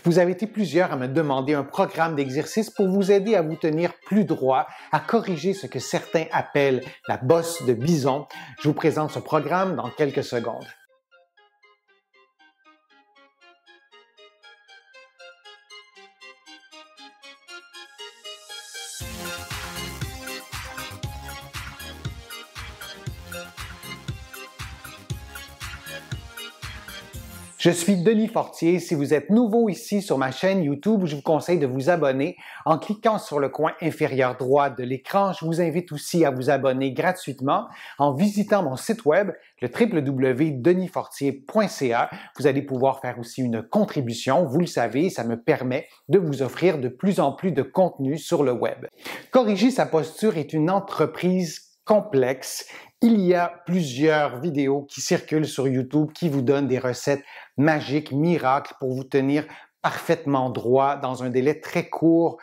Vous avez été plusieurs à me demander un programme d'exercice pour vous aider à vous tenir plus droit, à corriger ce que certains appellent la bosse de bison. Je vous présente ce programme dans quelques secondes. Je suis Denis Fortier. Si vous êtes nouveau ici sur ma chaîne YouTube, je vous conseille de vous abonner en cliquant sur le coin inférieur droit de l'écran. Je vous invite aussi à vous abonner gratuitement en visitant mon site web, le www.denisfortier.ca. Vous allez pouvoir faire aussi une contribution. Vous le savez, ça me permet de vous offrir de plus en plus de contenu sur le web. Corriger sa posture est une entreprise complexe. Il y a plusieurs vidéos qui circulent sur YouTube qui vous donnent des recettes magiques, miracles pour vous tenir parfaitement droit dans un délai très court.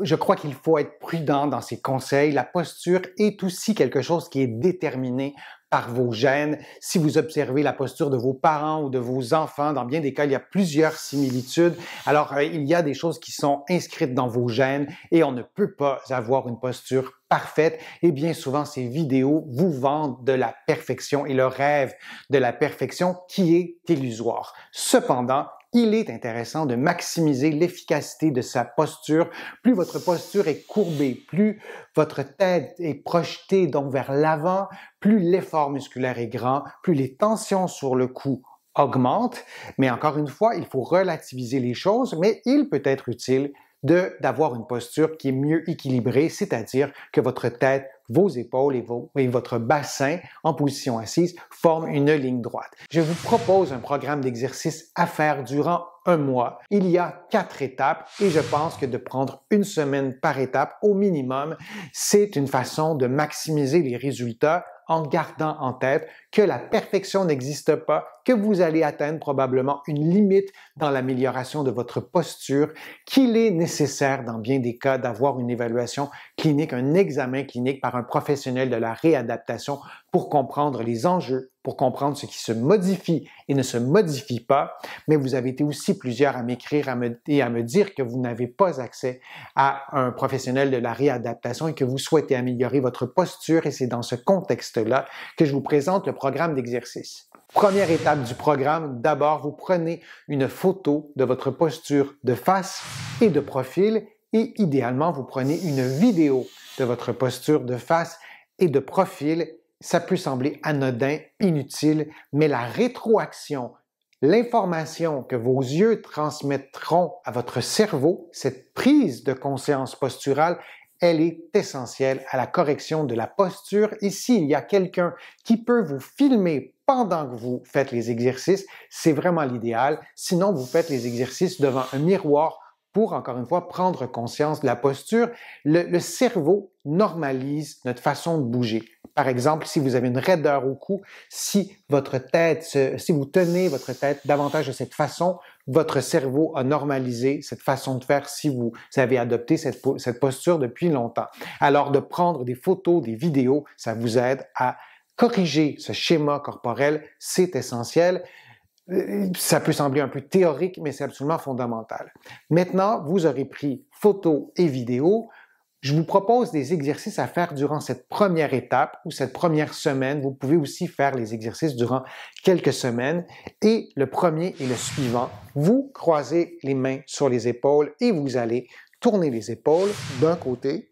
Je crois qu'il faut être prudent dans ces conseils. La posture est aussi quelque chose qui est déterminé par vos gènes. Si vous observez la posture de vos parents ou de vos enfants, dans bien des cas, il y a plusieurs similitudes. Alors, il y a des choses qui sont inscrites dans vos gènes et on ne peut pas avoir une posture parfaite. Et bien souvent, ces vidéos vous vendent de la perfection et le rêve de la perfection qui est illusoire. Cependant, il est intéressant de maximiser l'efficacité de sa posture. Plus votre posture est courbée, plus votre tête est projetée donc vers l'avant, plus l'effort musculaire est grand, plus les tensions sur le cou augmentent. Mais encore une fois, il faut relativiser les choses, mais il peut être utile d'avoir une posture qui est mieux équilibrée, c'est-à-dire que votre tête, vos épaules et votre bassin en position assise forment une ligne droite. Je vous propose un programme d'exercice à faire durant un mois. Il y a 4 étapes et je pense que de prendre une semaine par étape au minimum, c'est une façon de maximiser les résultats en gardant en tête que la perfection n'existe pas, que vous allez atteindre probablement une limite dans l'amélioration de votre posture, qu'il est nécessaire dans bien des cas d'avoir une évaluation clinique, un examen clinique par un professionnel de la réadaptation pour comprendre les enjeux, pour comprendre ce qui se modifie et ne se modifie pas. Mais vous avez été aussi plusieurs à m'écrire et à me dire que vous n'avez pas accès à un professionnel de la réadaptation et que vous souhaitez améliorer votre posture et c'est dans ce contexte-là que je vous présente le programme d'exercice. Première étape du programme, d'abord, vous prenez une photo de votre posture de face et de profil et idéalement, vous prenez une vidéo de votre posture de face et de profil. Ça peut sembler anodin, inutile, mais la rétroaction, l'information que vos yeux transmettront à votre cerveau, cette prise de conscience posturale, elle est essentielle à la correction de la posture. Et s'il y a quelqu'un qui peut vous filmer pendant que vous faites les exercices, c'est vraiment l'idéal. Sinon, vous faites les exercices devant un miroir pour, encore une fois, prendre conscience de la posture. Le cerveau normalise notre façon de bouger. Par exemple, si vous avez une raideur au cou, si vous tenez votre tête davantage de cette façon, votre cerveau a normalisé cette façon de faire si vous avez adopté cette posture depuis longtemps. Alors, de prendre des photos, des vidéos, ça vous aide à corriger ce schéma corporel, c'est essentiel. Ça peut sembler un peu théorique, mais c'est absolument fondamental. Maintenant, vous aurez pris photos et vidéos. Je vous propose des exercices à faire durant cette première étape ou cette première semaine. Vous pouvez aussi faire les exercices durant quelques semaines. Et le premier est le suivant. Vous croisez les mains sur les épaules et vous allez tourner les épaules d'un côté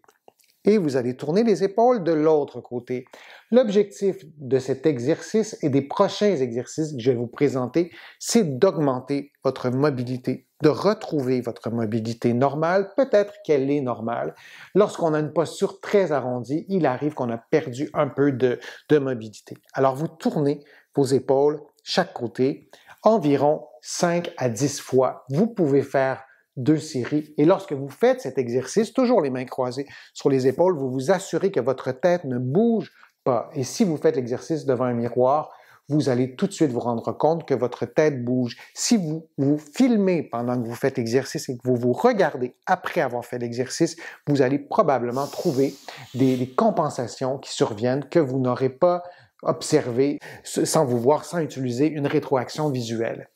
et vous allez tourner les épaules de l'autre côté. L'objectif de cet exercice et des prochains exercices que je vais vous présenter, c'est d'augmenter votre mobilité, de retrouver votre mobilité normale. Peut-être qu'elle est normale. Lorsqu'on a une posture très arrondie, il arrive qu'on a perdu un peu de mobilité. Alors, vous tournez vos épaules chaque côté environ 5 à 10 fois. Vous pouvez faire 2 séries. Et lorsque vous faites cet exercice, toujours les mains croisées sur les épaules, vous vous assurez que votre tête ne bouge pas. Et si vous faites l'exercice devant un miroir, vous allez tout de suite vous rendre compte que votre tête bouge. Si vous vous filmez pendant que vous faites l'exercice et que vous vous regardez après avoir fait l'exercice, vous allez probablement trouver des compensations qui surviennent que vous n'aurez pas observées sans vous voir, sans utiliser une rétroaction visuelle.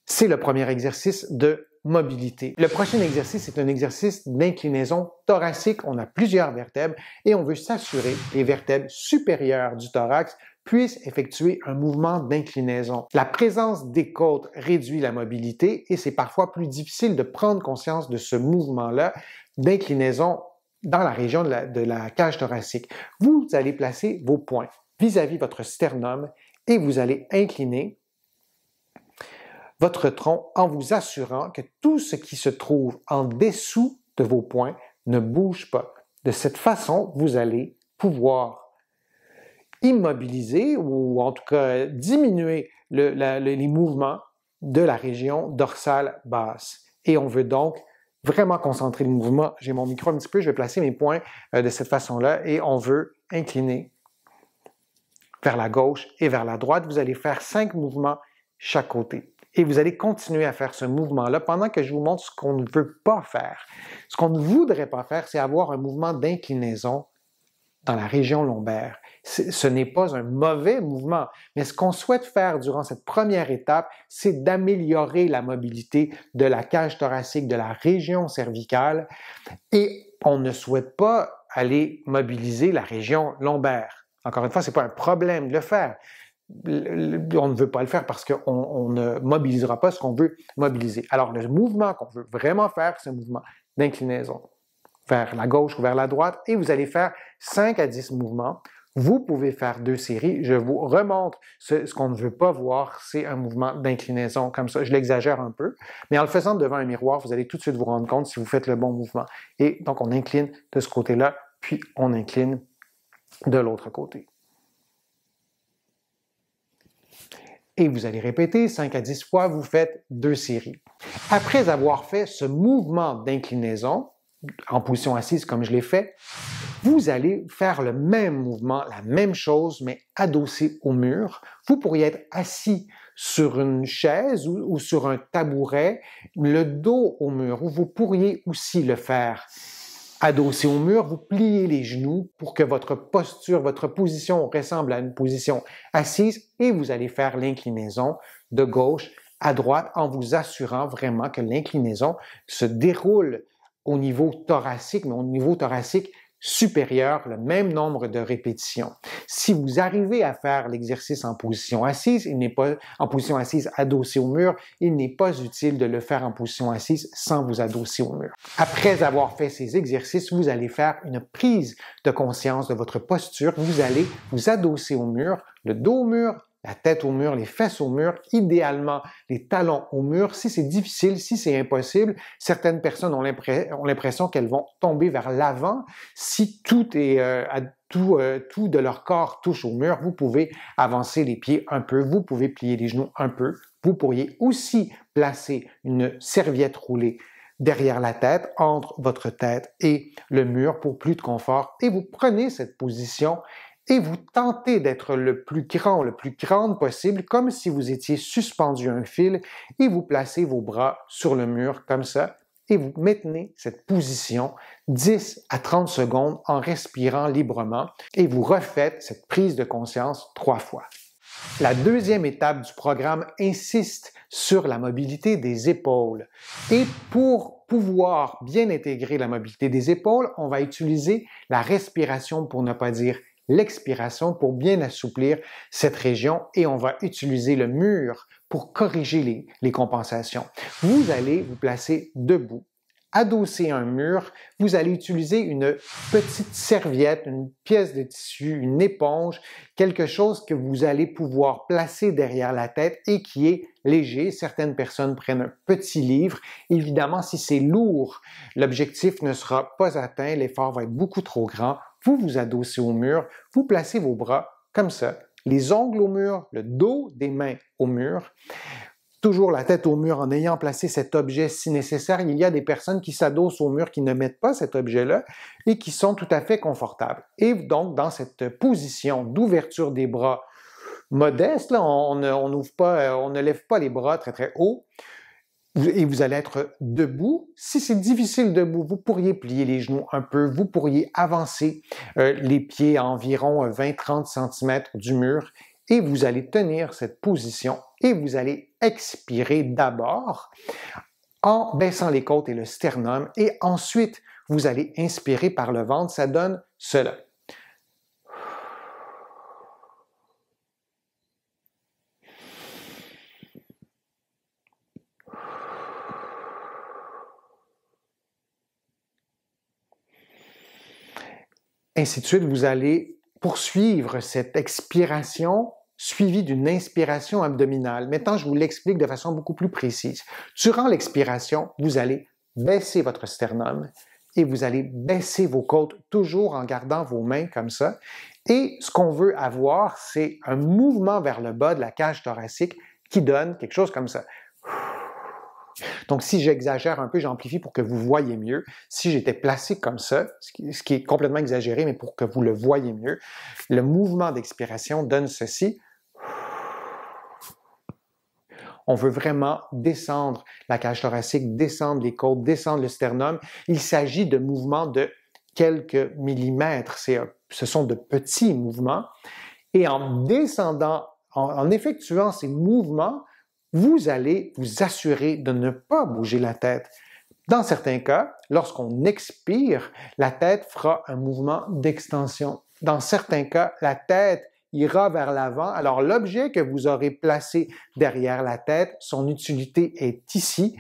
C'est le premier exercice de mobilité. Le prochain exercice est un exercice d'inclinaison thoracique. On a plusieurs vertèbres et on veut s'assurer que les vertèbres supérieures du thorax puissent effectuer un mouvement d'inclinaison. La présence des côtes réduit la mobilité et c'est parfois plus difficile de prendre conscience de ce mouvement-là d'inclinaison dans la région de la cage thoracique. Vous allez placer vos poings vis-à-vis votre sternum et vous allez incliner votre tronc en vous assurant que tout ce qui se trouve en dessous de vos poings ne bouge pas. De cette façon, vous allez pouvoir immobiliser ou en tout cas diminuer les mouvements de la région dorsale basse. Et on veut donc vraiment concentrer le mouvement. J'ai mon micro un petit peu, je vais placer mes poings de cette façon-là et on veut incliner vers la gauche et vers la droite. Vous allez faire 5 mouvements chaque côté. Et vous allez continuer à faire ce mouvement-là pendant que je vous montre ce qu'on ne veut pas faire. Ce qu'on ne voudrait pas faire, c'est avoir un mouvement d'inclinaison dans la région lombaire. Ce n'est pas un mauvais mouvement, mais ce qu'on souhaite faire durant cette première étape, c'est d'améliorer la mobilité de la cage thoracique, de la région cervicale, et on ne souhaite pas aller mobiliser la région lombaire. Encore une fois, ce n'est pas un problème de le faire. On ne veut pas le faire parce qu'on ne mobilisera pas ce qu'on veut mobiliser. Alors, le mouvement qu'on veut vraiment faire, c'est un mouvement d'inclinaison vers la gauche ou vers la droite et vous allez faire 5 à 10 mouvements. Vous pouvez faire 2 séries. Je vous remontre ce qu'on ne veut pas voir, c'est un mouvement d'inclinaison comme ça. Je l'exagère un peu, mais en le faisant devant un miroir, vous allez tout de suite vous rendre compte si vous faites le bon mouvement. Et donc, on incline de ce côté-là, puis on incline de l'autre côté. Et vous allez répéter 5 à 10 fois, vous faites 2 séries. Après avoir fait ce mouvement d'inclinaison, en position assise comme je l'ai fait, vous allez faire le même mouvement, la même chose, mais adossé au mur. Vous pourriez être assis sur une chaise ou sur un tabouret, le dos au mur, ou vous pourriez aussi le faire adossé au mur, vous pliez les genoux pour que votre posture, votre position ressemble à une position assise et vous allez faire l'inclinaison de gauche à droite en vous assurant vraiment que l'inclinaison se déroule au niveau thoracique, mais au niveau thoracique supérieur, le même nombre de répétitions. Si vous arrivez à faire l'exercice en position assise, il n'est pas en position assise adossée au mur, il n'est pas utile de le faire en position assise sans vous adosser au mur. Après avoir fait ces exercices, vous allez faire une prise de conscience de votre posture. Vous allez vous adosser au mur, le dos au mur, la tête au mur, les fesses au mur, idéalement les talons au mur. Si c'est difficile, si c'est impossible, certaines personnes ont l'impression qu'elles vont tomber vers l'avant. Si tout de leur corps touche au mur, vous pouvez avancer les pieds un peu, vous pouvez plier les genoux un peu. Vous pourriez aussi placer une serviette roulée derrière la tête, entre votre tête et le mur pour plus de confort. Et vous prenez cette position et vous tentez d'être le plus grand, le plus grande possible, comme si vous étiez suspendu à un fil, et vous placez vos bras sur le mur comme ça, et vous maintenez cette position 10 à 30 secondes en respirant librement, et vous refaites cette prise de conscience 3 fois. La deuxième étape du programme insiste sur la mobilité des épaules. Et pour pouvoir bien intégrer la mobilité des épaules, on va utiliser la respiration pour ne pas dire l'expiration pour bien assouplir cette région et on va utiliser le mur pour corriger les compensations. Vous allez vous placer debout, adossé à un mur. Vous allez utiliser une petite serviette, une pièce de tissu, une éponge, quelque chose que vous allez pouvoir placer derrière la tête et qui est léger. Certaines personnes prennent un petit livre. Évidemment, si c'est lourd, l'objectif ne sera pas atteint, l'effort va être beaucoup trop grand. Vous vous adossez au mur, vous placez vos bras comme ça, les ongles au mur, le dos des mains au mur, toujours la tête au mur en ayant placé cet objet si nécessaire. Il y a des personnes qui s'adossent au mur qui ne mettent pas cet objet-là et qui sont tout à fait confortables. Et donc, dans cette position d'ouverture des bras modeste, là, on ne lève pas les bras très très haut, et vous allez être debout. Si c'est difficile debout, vous pourriez plier les genoux un peu, vous pourriez avancer les pieds à environ 20-30 cm du mur et vous allez tenir cette position et vous allez expirer d'abord en baissant les côtes et le sternum, et ensuite, vous allez inspirer par le ventre, ça donne cela. Ainsi de suite, vous allez poursuivre cette expiration suivie d'une inspiration abdominale. Maintenant, je vous l'explique de façon beaucoup plus précise. Durant l'expiration, vous allez baisser votre sternum et vous allez baisser vos côtes, toujours en gardant vos mains comme ça. Et ce qu'on veut avoir, c'est un mouvement vers le bas de la cage thoracique qui donne quelque chose comme ça. Donc, si j'exagère un peu, j'amplifie pour que vous voyez mieux. Si j'étais placé comme ça, ce qui est complètement exagéré, mais pour que vous le voyez mieux, le mouvement d'expiration donne ceci. On veut vraiment descendre la cage thoracique, descendre les côtes, descendre le sternum. Il s'agit de mouvements de quelques millimètres. Ce sont de petits mouvements. Et en descendant, en effectuant ces mouvements, vous allez vous assurer de ne pas bouger la tête. Dans certains cas, lorsqu'on expire, la tête fera un mouvement d'extension. Dans certains cas, la tête ira vers l'avant. Alors, l'objet que vous aurez placé derrière la tête, son utilité est ici.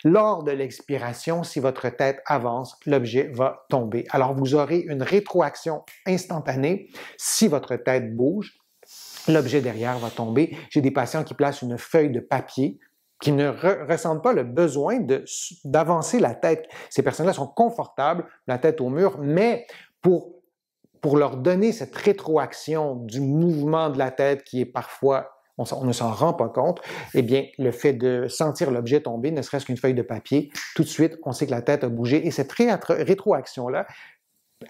Lors de l'expiration, si votre tête avance, l'objet va tomber. Alors, vous aurez une rétroaction instantanée. Si votre tête bouge, l'objet derrière va tomber. J'ai des patients qui placent une feuille de papier qui ne ressentent pas le besoin d'avancer la tête. Ces personnes-là sont confortables, la tête au mur, mais pour leur donner cette rétroaction du mouvement de la tête qui est parfois, on ne s'en rend pas compte, eh bien, le fait de sentir l'objet tomber, ne serait-ce qu'une feuille de papier, tout de suite, on sait que la tête a bougé. Et cette rétroaction-là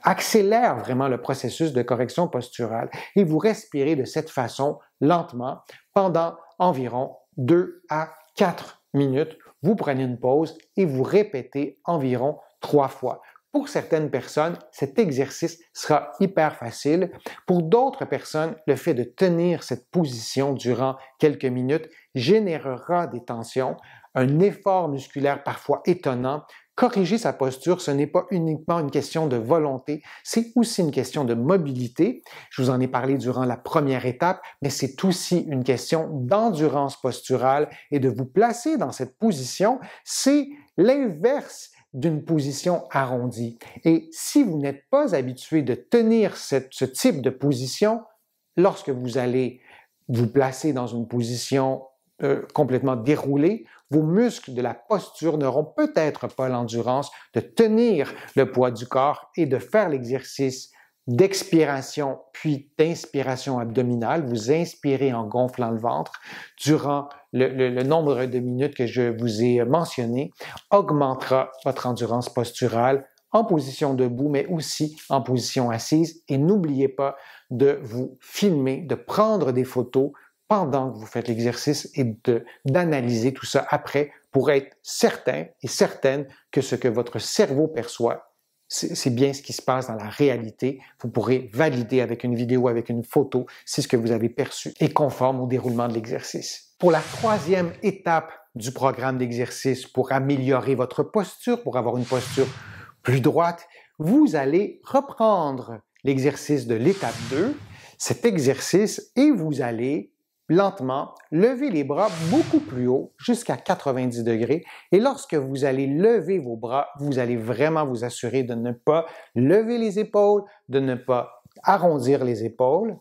accélère vraiment le processus de correction posturale. Et vous respirez de cette façon, lentement, pendant environ 2 à 4 minutes. Vous prenez une pause et vous répétez environ 3 fois. Pour certaines personnes, cet exercice sera hyper facile. Pour d'autres personnes, le fait de tenir cette position durant quelques minutes générera des tensions, un effort musculaire parfois étonnant. Corriger sa posture, ce n'est pas uniquement une question de volonté, c'est aussi une question de mobilité. Je vous en ai parlé durant la première étape, mais c'est aussi une question d'endurance posturale et de vous placer dans cette position. C'est l'inverse d'une position arrondie. Et si vous n'êtes pas habitué de tenir ce type de position, lorsque vous allez vous placer dans une position complètement déroulée, vos muscles de la posture n'auront peut-être pas l'endurance de tenir le poids du corps et de faire l'exercice d'expiration puis d'inspiration abdominale. Vous inspirez en gonflant le ventre durant le nombre de minutes que je vous ai mentionné, augmentera votre endurance posturale en position debout, mais aussi en position assise. Et n'oubliez pas de vous filmer, de prendre des photos pendant que vous faites l'exercice et d'analyser tout ça après pour être certain et certaine que ce que votre cerveau perçoit, c'est bien ce qui se passe dans la réalité. Vous pourrez valider avec une vidéo, avec une photo, si ce que vous avez perçu est conforme au déroulement de l'exercice. Pour la troisième étape du programme d'exercice pour améliorer votre posture, pour avoir une posture plus droite, vous allez reprendre l'exercice de l'étape 2, cet exercice, et vous allez lentement lever les bras beaucoup plus haut, jusqu'à 90 degrés. Et lorsque vous allez lever vos bras, vous allez vraiment vous assurer de ne pas lever les épaules, de ne pas arrondir les épaules.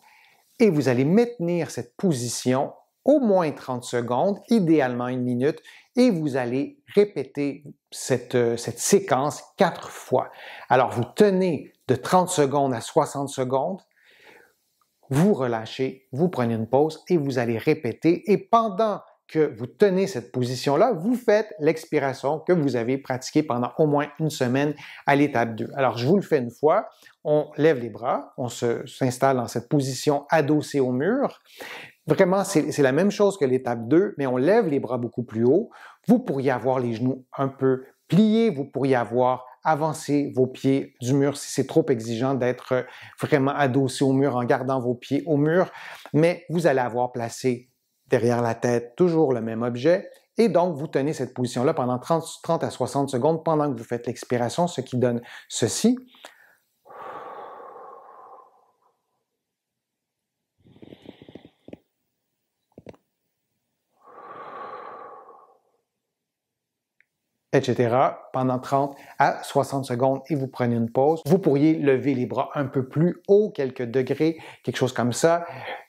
Et vous allez maintenir cette position au moins 30 secondes, idéalement 1 minute, et vous allez répéter cette séquence 4 fois. Alors, vous tenez de 30 secondes à 60 secondes, vous relâchez, vous prenez une pause et vous allez répéter. Et pendant que vous tenez cette position-là, vous faites l'expiration que vous avez pratiquée pendant au moins 1 semaine à l'étape 2. Alors, je vous le fais une fois. On lève les bras, on s'installe dans cette position adossée au mur. Vraiment, c'est la même chose que l'étape 2, mais on lève les bras beaucoup plus haut. Vous pourriez avoir les genoux un peu pliés, vous pourriez avoir avancé vos pieds du mur si c'est trop exigeant d'être vraiment adossé au mur en gardant vos pieds au mur, mais vous allez avoir placé derrière la tête toujours le même objet Et donc, vous tenez cette position-là pendant 30 à 60 secondes pendant que vous faites l'expiration, ce qui donne ceci. Etc. pendant 30 à 60 secondes et vous prenez une pause. Vous pourriez lever les bras un peu plus haut, quelques degrés, quelque chose comme ça.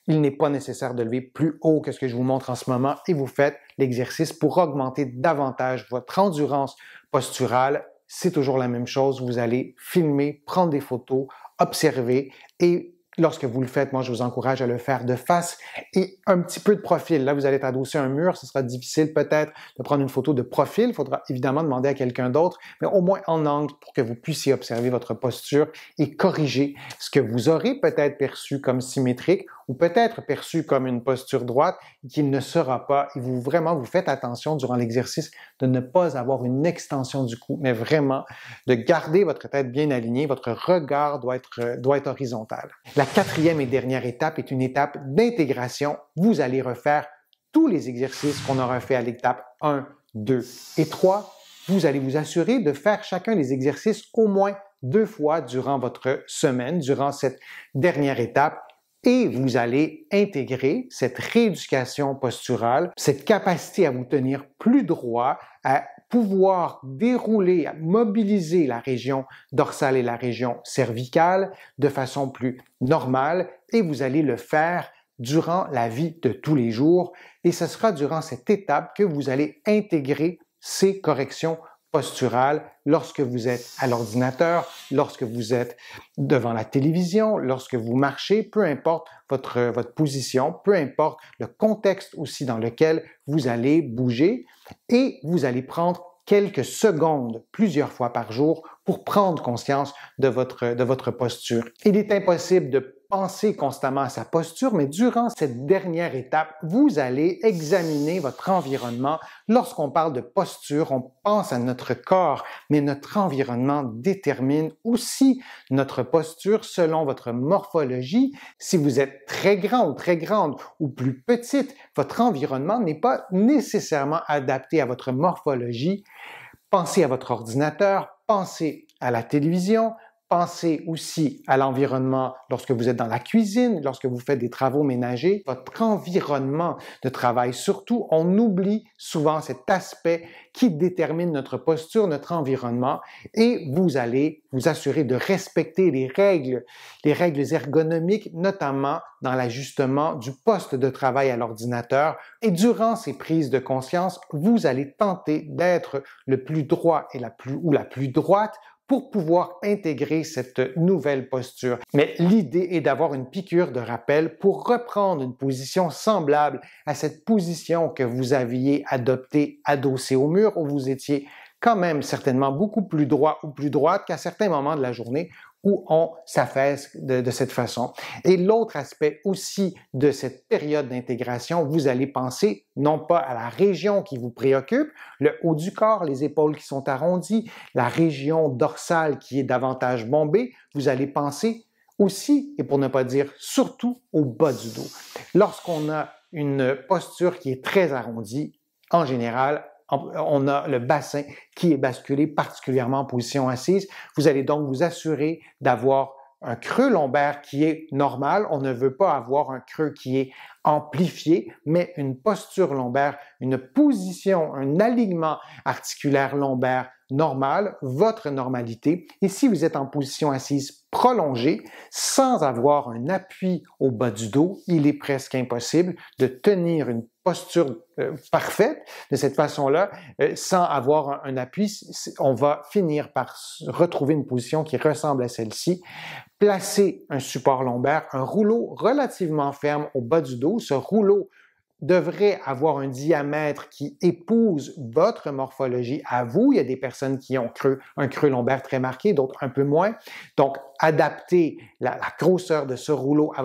Il n'est pas nécessaire de lever plus haut que ce que je vous montre en ce moment et vous faites l'exercice pour augmenter davantage votre endurance posturale. C'est toujours la même chose. Vous allez filmer, prendre des photos, observer et lorsque vous le faites, moi, je vous encourage à le faire de face et un petit peu de profil. Là, vous allez être adossé à un mur. Ce sera difficile peut-être de prendre une photo de profil. Il faudra évidemment demander à quelqu'un d'autre, mais au moins en angle pour que vous puissiez observer votre posture et corriger ce que vous aurez peut-être perçu comme symétrique ou peut-être perçu comme une posture droite qu'il ne sera pas. Et vous faites attention durant l'exercice de ne pas avoir une extension du cou, mais vraiment de garder votre tête bien alignée. Votre regard doit être horizontal. La quatrième et dernière étape est une étape d'intégration. Vous allez refaire tous les exercices qu'on aura fait à l'étape 1, 2 et 3. Vous allez vous assurer de faire chacun des exercices au moins 2 fois durant votre semaine, durant cette dernière étape. Et vous allez intégrer cette rééducation posturale, cette capacité à vous tenir plus droit, à pouvoir dérouler, à mobiliser la région dorsale et la région cervicale de façon plus normale et vous allez le faire durant la vie de tous les jours et ce sera durant cette étape que vous allez intégrer ces corrections posturales lorsque vous êtes à l'ordinateur, lorsque vous êtes devant la télévision, lorsque vous marchez, peu importe votre position, peu importe le contexte aussi dans lequel vous allez bouger et vous allez prendre quelques secondes, plusieurs fois par jour, pour prendre conscience de votre posture. Il est impossible de penser constamment à sa posture, mais durant cette dernière étape, vous allez examiner votre environnement. Lorsqu'on parle de posture, on pense à notre corps, mais notre environnement détermine aussi notre posture selon votre morphologie. Si vous êtes très grand ou très grande ou plus petite, votre environnement n'est pas nécessairement adapté à votre morphologie. Pensez à votre ordinateur, pensez à la télévision, pensez aussi à l'environnement lorsque vous êtes dans la cuisine, lorsque vous faites des travaux ménagers, votre environnement de travail. Surtout, on oublie souvent cet aspect qui détermine notre posture, notre environnement, et vous allez vous assurer de respecter les règles ergonomiques, notamment dans l'ajustement du poste de travail à l'ordinateur. Et durant ces prises de conscience, vous allez tenter d'être le plus droit et la plus droite pour pouvoir intégrer cette nouvelle posture. Mais l'idée est d'avoir une piqûre de rappel pour reprendre une position semblable à cette position que vous aviez adoptée adossée au mur où vous étiez quand même certainement beaucoup plus droit ou plus droite qu'à certains moments de la journée où on s'affaisse de cette façon. Et l'autre aspect aussi de cette période d'intégration, vous allez penser non pas à la région qui vous préoccupe, le haut du corps, les épaules qui sont arrondies, la région dorsale qui est davantage bombée, vous allez penser aussi, et pour ne pas dire surtout, au bas du dos. Lorsqu'on a une posture qui est très arrondie, en général, on a le bassin qui est basculé particulièrement en position assise. Vous allez donc vous assurer d'avoir un creux lombaire qui est normal. On ne veut pas avoir un creux qui est amplifié, mais une posture lombaire, une position, un alignement articulaire lombaire normal, votre normalité. Et si vous êtes en position assise prolongée, sans avoir un appui au bas du dos, il est presque impossible de tenir une posture parfaite de cette façon-là, sans avoir un appui. On va finir par retrouver une position qui ressemble à celle-ci. Placez un support lombaire, un rouleau relativement ferme au bas du dos. Ce rouleau devrait avoir un diamètre qui épouse votre morphologie à vous. Il y a des personnes qui ont un creux lombaire très marqué, d'autres un peu moins. Donc, adaptez la grosseur de ce rouleau à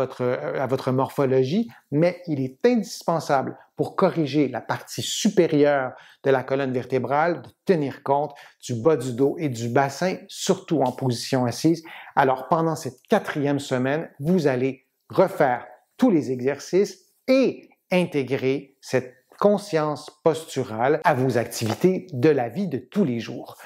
votre morphologie, mais il est indispensable pour corriger la partie supérieure de la colonne vertébrale de tenir compte du bas du dos et du bassin, surtout en position assise. Alors, pendant cette 4e semaine, vous allez refaire tous les exercices et intégrer cette conscience posturale à vos activités de la vie de tous les jours.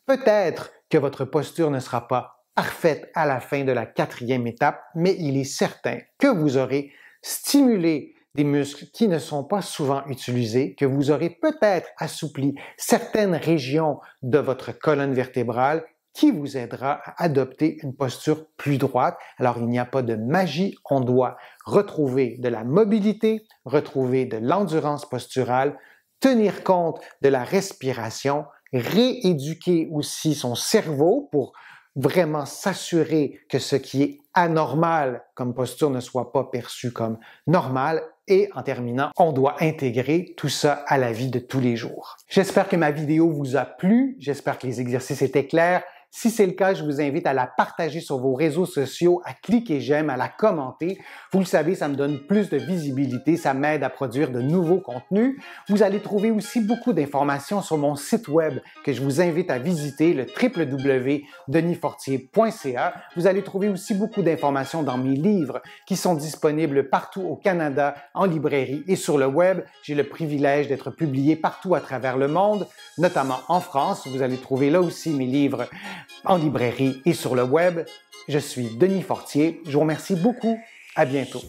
Peut-être que votre posture ne sera pas parfaite à la fin de la 4e étape, mais il est certain que vous aurez stimulé des muscles qui ne sont pas souvent utilisés, que vous aurez peut-être assoupli certaines régions de votre colonne vertébrale qui vous aidera à adopter une posture plus droite. Alors, il n'y a pas de magie, on doit retrouver de la mobilité, retrouver de l'endurance posturale, tenir compte de la respiration, rééduquer aussi son cerveau pour vraiment s'assurer que ce qui est anormal comme posture ne soit pas perçu comme normal. Et en terminant, on doit intégrer tout ça à la vie de tous les jours. J'espère que ma vidéo vous a plu, j'espère que les exercices étaient clairs. Si c'est le cas, je vous invite à la partager sur vos réseaux sociaux, à cliquer j'aime, à la commenter. Vous le savez, ça me donne plus de visibilité, ça m'aide à produire de nouveaux contenus. Vous allez trouver aussi beaucoup d'informations sur mon site web que je vous invite à visiter, le www.denisfortier.ca. Vous allez trouver aussi beaucoup d'informations dans mes livres qui sont disponibles partout au Canada, en librairie et sur le web. J'ai le privilège d'être publié partout à travers le monde, notamment en France. Vous allez trouver là aussi mes livres en librairie et sur le web. Je suis Denis Fortier. Je vous remercie beaucoup. À bientôt.